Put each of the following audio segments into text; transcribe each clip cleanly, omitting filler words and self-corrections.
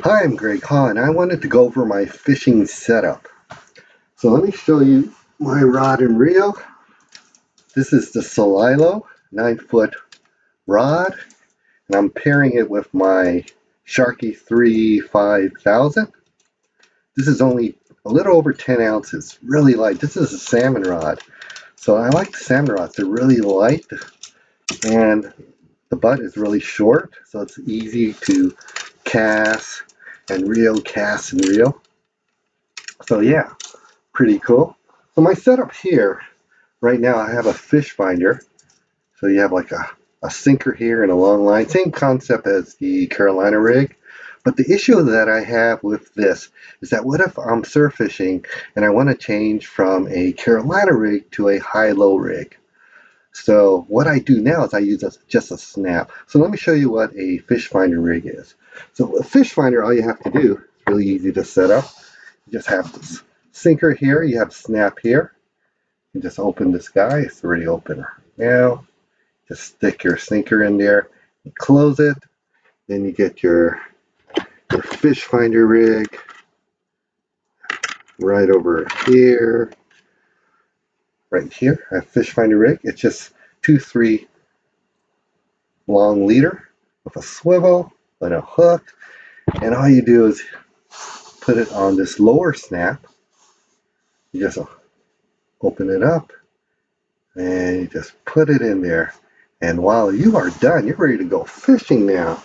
Hi, I'm Greg Haw, and I wanted to go over my fishing setup. So let me show you my rod and reel. This is the Solilo 9-foot rod, and I'm pairing it with my Sharky 3 5000. This is only a little over 10 ounces, really light. This is a salmon rod. So I like the salmon rods. They're really light, and the butt is really short, so it's easy to cast and reel, cast and reel. So yeah, pretty cool. So my setup here, right now I have a fish finder. So you have like a sinker here and a long line. Same concept as the Carolina rig. But the issue that I have with this is that what if I'm surf fishing and I want to change from a Carolina rig to a high-low rig? So what I do now is I use just a snap. So let me show you what a fish finder rig is. So a fish finder, all you have to do, is really easy to set up. You just have this sinker here, you have snap here. You just open this guy, it's already open now. Just stick your sinker in there, you close it, then you get your fish finder rig right over here, right here, a fish finder rig. It's just 2-3 long leader with a swivel and a hook, and all you do is put it on this lower snap. You just open it up and you just put it in there, and while you are done, you're ready to go fishing now.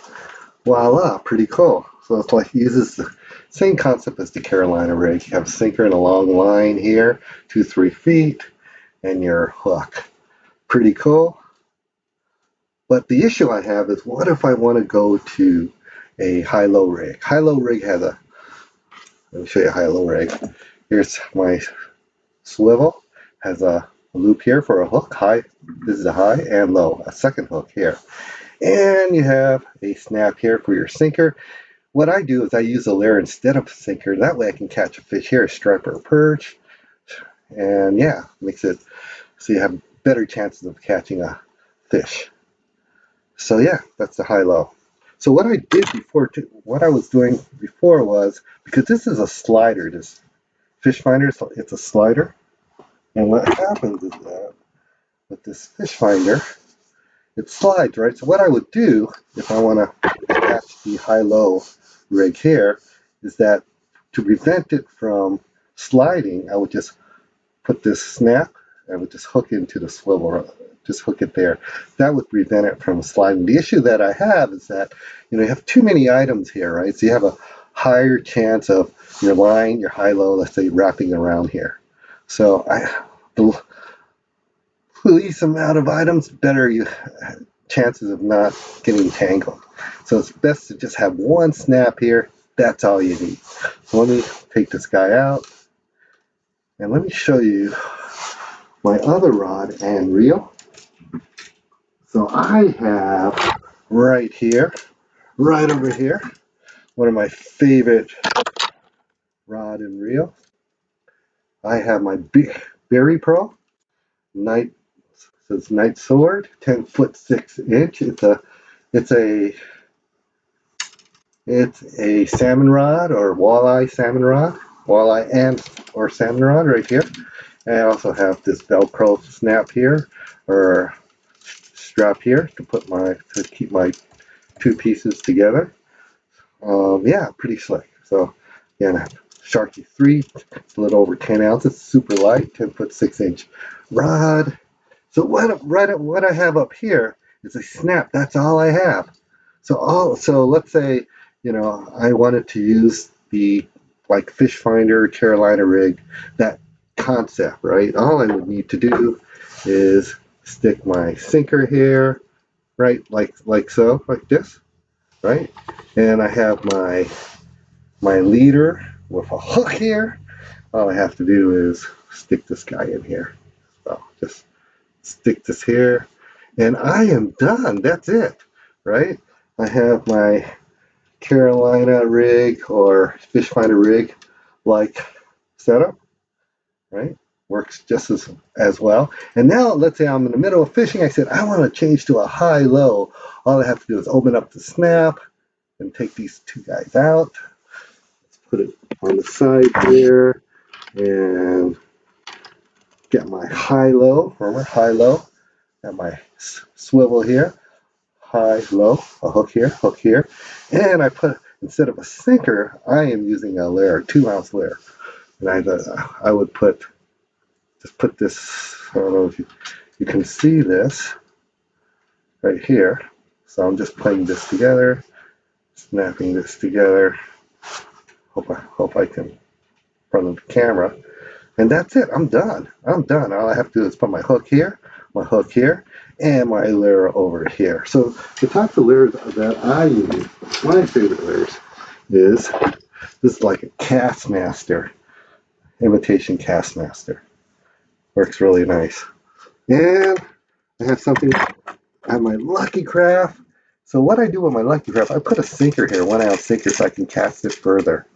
Voila, pretty cool. So it's like uses the same concept as the Carolina rig. You have a sinker and a long line here, 2-3 feet, and your hook. Pretty cool. But the issue I have is what if I want to go to a high-low rig? High-low rig has a, let me show you a high-low rig. Here's my swivel, has a loop here for a hook. High, this is a high and low, a second hook here. And you have a snap here for your sinker. What I do is I use a lure instead of a sinker. That way I can catch a fish here, a striper or perch. And yeah, makes it so you have better chances of catching a fish. So yeah, that's the high-low. So what I did before, what I was doing before was, because this is a slider, this fish finder, so it's a slider. And what happens is that with this fish finder, it slides, right? So what I would do if I want to catch the high-low rig here is that to prevent it from sliding, I would just put this snap, I would just hook into the swivel, just hook it there. That would prevent it from sliding. The issue that I have is that, you have too many items here, right? So you have a higher chance of your line, your high-low, let's say, wrapping around here. So the least amount of items, better you chances of not getting tangled. So it's best to just have one snap here. That's all you need. So let me take this guy out and let me show you my other rod and reel. So I have right here, right over here, one of my favorite rod and reel. I have my big Berry Pro Night, says Night Sword, 10-foot 6 inch. It's a It's a salmon rod or walleye salmon rod, walleye and or salmon rod right here. And I also have this Velcro snap here or strap here to keep my two pieces together. Yeah, pretty slick. So again, I have Sharky 3, it's a little over 10 ounces, super light, 10-foot 6 inch rod. So what I have up here is a snap. That's all I have. So let's say, I wanted to use the like fish finder Carolina rig, that concept, right? All I would need to do is stick my sinker here, right? Like so, like this, right? And I have my leader with a hook here. All I have to do is stick this guy in here. So just stick this here, and I am done. That's it, right? I have my Carolina rig or fish finder rig like setup, right? Works just as well. And now let's say I'm in the middle of fishing. I said I want to change to a high-low. All I have to do is open up the snap, and take these two guys out. Let's put it on the side here and get my high-low. Remember, high-low. Got my swivel here. High-low. A hook here. And I put, instead of a sinker, I am using a lyre, 2-ounce lyre. And I would just put this, I don't know if you can see this right here. So I'm just putting this together, snapping this together. Hope I can front of the camera. And that's it. I'm done. All I have to do is put my hook here, and my lyre over here. So the types of lyres that I use, my favorite lyres, is this is like a Kastmaster, imitation Kastmaster. Works really nice. And I have my Lucky Craft. So what I do with my Lucky Craft, I put a sinker here, 1-ounce sinker, so I can cast it further.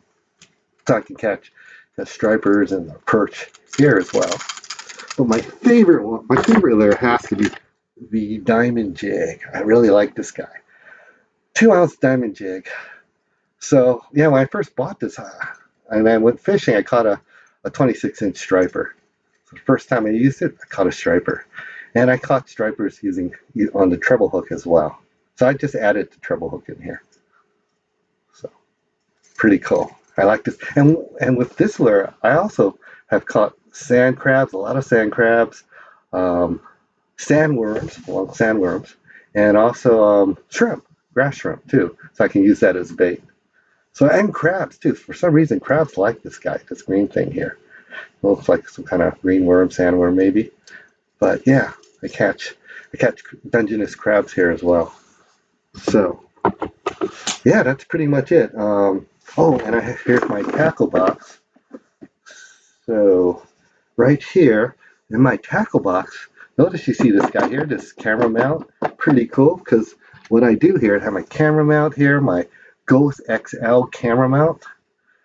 So I can catch the stripers and the perch here as well. But my favorite lyre has to be the Diamond Jig. I really like this guy. 2-ounce Diamond Jig. So yeah, when I first bought this, and I went fishing, I caught a 26-inch striper. So the first time I used it, I caught a striper. And I caught stripers using on the treble hook as well. So I just added the treble hook in here. So pretty cool. I like this. And with this lure, I also have caught sand crabs, a lot of sand crabs, sandworms, and also shrimp, grass shrimp too. So I can use that as bait. So, and crabs too. For some reason, crabs like this guy, this green thing here. It looks like some kind of green worm, sandworm maybe. But yeah, I catch Dungeness crabs here as well. So yeah, that's pretty much it. Oh, and here's my tackle box. So right here in my tackle box, notice you see this guy here, this camera mount. Pretty cool, because what I do here, I have my camera mount here, my Ghost XL camera mount,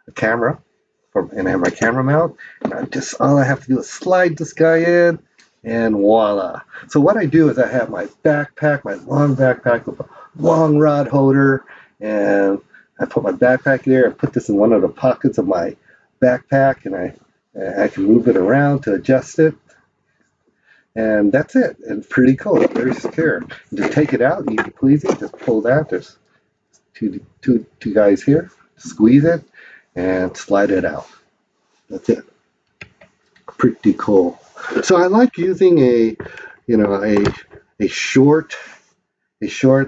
and I have my camera mount. And all I have to do is slide this guy in, and voila. So what I do is I have my backpack, my long backpack with a long rod holder, and I put my backpack there. I put this in one of the pockets of my backpack, and I can move it around to adjust it. And that's it. It's pretty cool. It's very secure. Just take it out, easy pleasy. Just pull that. There's two guys here. Squeeze it and slide it out. That's it. Pretty cool. So I like using a short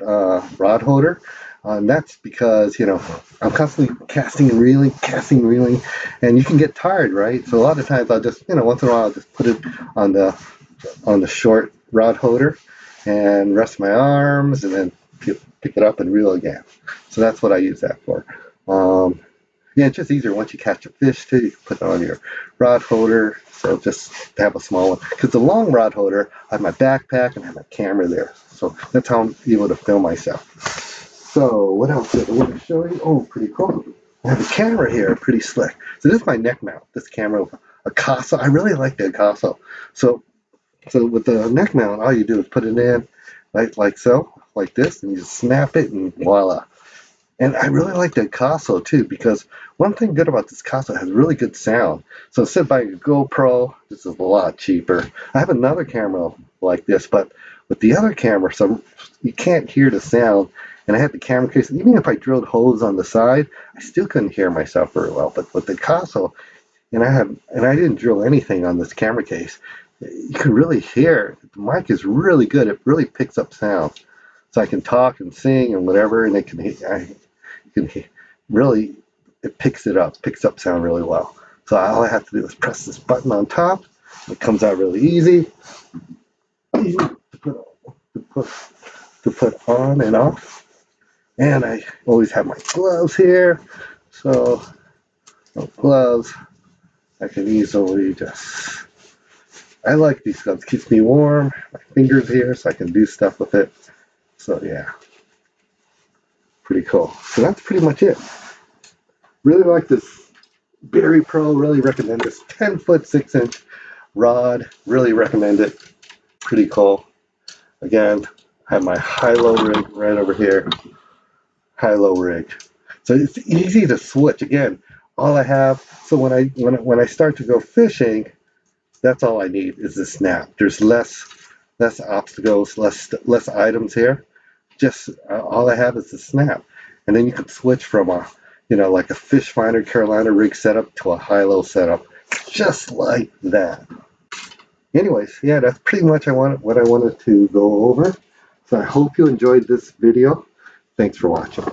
rod holder. And that's because I'm constantly casting and reeling, and you can get tired, right? So a lot of times I'll just once in a while I'll just put it on the short rod holder and rest my arms, and then pick it up and reel again. So that's what I use that for. Yeah, it's just easier once you catch a fish too. You can put it on your rod holder. So just to have a small one, because the long rod holder, I have my backpack and I have my camera there. So that's how I'm able to film myself. So what else did I want to show you? Oh, pretty cool. I have a camera here, pretty slick. So this is my neck mount. This camera, a Casa. I really like the Casa. So with the neck mount, all you do is put it in, right, like so, like this, and you just snap it, and voila. And I really like the Casa too, because one thing good about this Casa has really good sound. So instead of buying a GoPro, this is a lot cheaper. I have another camera like this, but with the other camera, so you can't hear the sound. And I had the camera case, even if I drilled holes on the side, I still couldn't hear myself very well. But with the Casa, and I didn't drill anything on this camera case, you can really hear. The mic is really good. It really picks up sound. So I can talk and sing and whatever, and really, it picks up sound really well. So all I have to do is press this button on top. It comes out really easy to put on and off. And I always have my gloves here. So no gloves, I can easily I like these gloves. Keeps me warm. My fingers here, so I can do stuff with it. So yeah, pretty cool. So that's pretty much it. Really like this Berry Pro. Really recommend this 10-foot 6-inch rod. Really recommend it. Pretty cool. Again, I have my high-low rig right over here. high-low rig. So it's easy to switch. Again, all I have. So when I start to go fishing, that's all I need is the snap. There's less obstacles, less items here. Just all I have is the snap, and then you can switch from a like a fish finder Carolina rig setup to a high-low setup, just like that. Anyways, yeah, that's pretty much what I wanted to go over. So I hope you enjoyed this video. Thanks for watching.